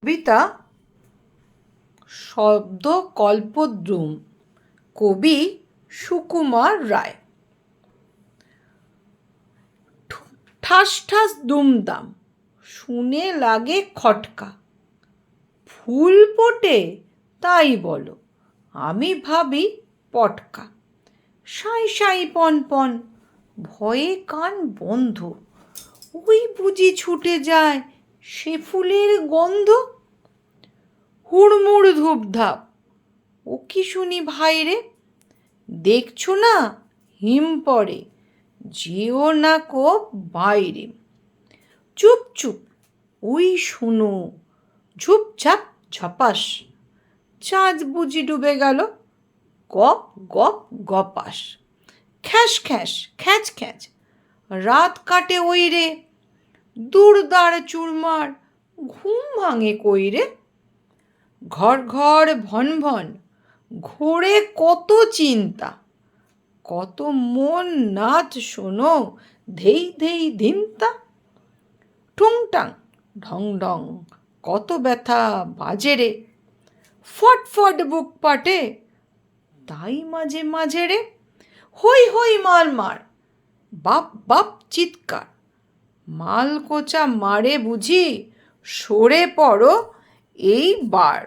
কবিতা শব্দকল্পদ্রুম, কবি সুকুমার রায়। ঠাস ঠাস দুমদাম, শুনে লাগে খটকা। ফুল ফোটে তাই বলো, আমি ভাবি পটকা। সাঁই সাঁই পন পন, ভয়ে কান বন্ধ। ওই বুঝি ছুটে যায় সে ফুলের গন্ধ। হুড়মুড় ধূপধাপ, ও কি শুনি ভাইরে, দেখছো না হিম পড়ে, যেও না কো বাইরে। চুপ চুপ, ওই শোনো, ঝুপঝাপ ঝপাস, চাঁদ বুঝি ডুবে গেল, গপ গপ গপাস। খ্যাস খ্যাস খ্যাঁচ খ্যাঁচ, রাত কাটে ওই রে, দুর্দার চুরমার, ঘুম ভাঙে কই রে। ঘর ঘর ভন ভন, ঘোরে কত চিন্তা, কত মন নাচ শোনো, ধেই ধেই ধিনতা। টুংটাং ঢং ঢং, কত ব্যথা বাজে রে, ফট ফট বুক পাটে, তাই মাঝে মাঝে রে। হই হই মার মার, বাপ বাপ চিৎকার, মালকোচা মারে বুঝি, সরে পড়ো এইবার।